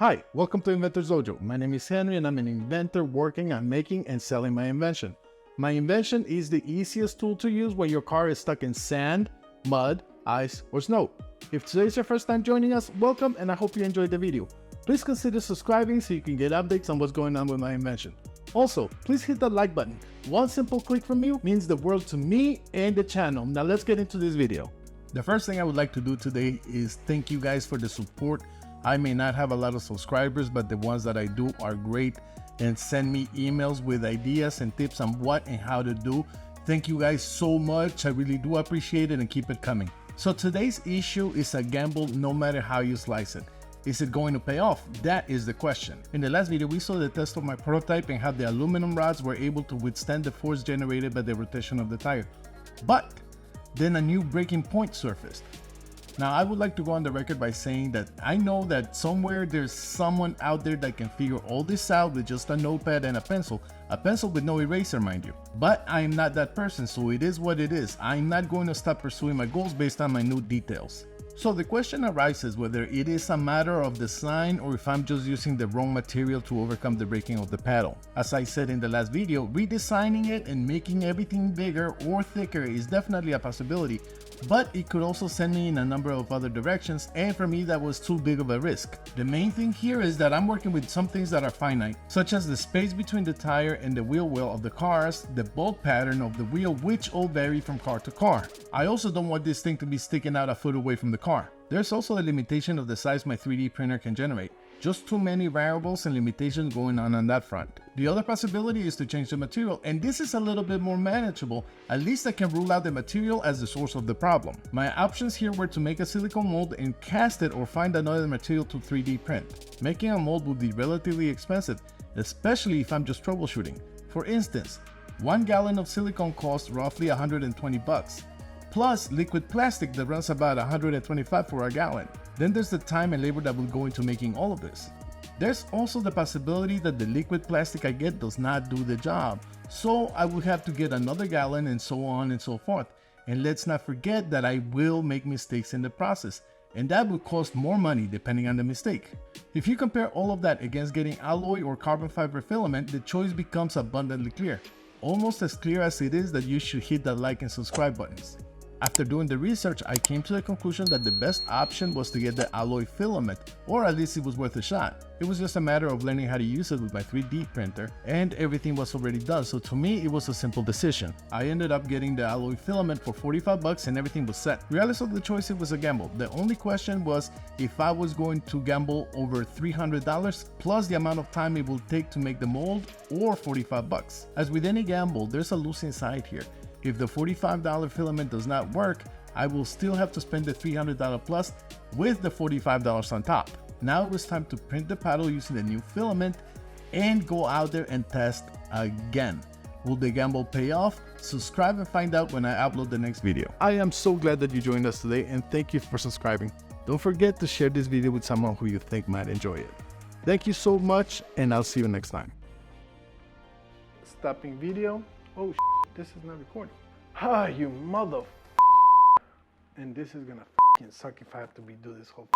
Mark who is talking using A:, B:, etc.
A: Hi, welcome to Inventor's Dojo. My name is Henry and I'm an inventor working on making and selling my invention. My invention is the easiest tool to use when your car is stuck in sand, mud, ice, or snow. If today is your first time joining us, welcome and I hope you enjoyed the video. Please consider subscribing so you can get updates on what's going on with my invention. Also, please hit the like button. One simple click from you means the world to me and the channel. Now let's get into this video. The first thing I would like to do today is thank you guys for the support. I may not have a lot of subscribers, but the ones that I do are great and send me emails with ideas and tips on what and how to do. Thank you guys so much. I really do appreciate it and keep it coming. So today's issue is a gamble no matter how you slice it. Is it going to pay off? That is the question. In the last video, we saw the test of my prototype and how the aluminum rods were able to withstand the force generated by the rotation of the tire. But then a new breaking point surfaced. Now, I would like to go on the record by saying that I know that somewhere there's someone out there that can figure all this out with just a notepad and a pencil with no eraser, mind you. But I am not that person, so it is what it is. I'm not going to stop pursuing my goals based on minute details. So the question arises whether it is a matter of design or if I'm just using the wrong material to overcome the breaking of the paddle. As I said in the last video, redesigning it and making everything bigger or thicker is definitely a possibility, but it could also send me in a number of other directions, and for me that was too big of a risk. The main thing here is that I'm working with some things that are finite, such as the space between the tire and the wheel well of the cars, the bolt pattern of the wheel, which all vary from car to car. I also don't want this thing to be sticking out a foot away from the car. There's also a limitation of the size my 3D printer can generate. Just too many variables and limitations going on that front. The other possibility is to change the material, and this is a little bit more manageable. At least I can rule out the material as the source of the problem. My options here were to make a silicone mold and cast it or find another material to 3D print. Making a mold would be relatively expensive, especially if I'm just troubleshooting. For instance, 1 gallon of silicone costs roughly 120 bucks. Plus liquid plastic that runs about 125 for a gallon. Then there's the time and labor that will go into making all of this. There's also the possibility that the liquid plastic I get does not do the job, so I would have to get another gallon and so on and so forth. And let's not forget that I will make mistakes in the process, and that will cost more money depending on the mistake. If you compare all of that against getting alloy or carbon fiber filament, the choice becomes abundantly clear. Almost as clear as it is that you should hit the like and subscribe buttons. After doing the research, I came to the conclusion that the best option was to get the alloy filament, or at least it was worth a shot. It was just a matter of learning how to use it with my 3D printer, and everything was already done, so to me it was a simple decision. I ended up getting the alloy filament for 45 bucks and everything was set. Regardless of the choice, it was a gamble. The only question was if I was going to gamble over $300 plus the amount of time it will take to make the mold, or 45 bucks. As with any gamble, there's a losing side here. If the $45 filament does not work, I will still have to spend the $300 plus with the $45 on top. Now it was time to print the paddle using the new filament and go out there and test again. Will the gamble pay off? Subscribe and find out when I upload the next video. I am so glad that you joined us today and thank you for subscribing. Don't forget to share this video with someone who you think might enjoy it. Thank you so much and I'll see you next time. Stopping video. Oh, this is not recording. Ah, you mother. And this is gonna suck if I have to redo this whole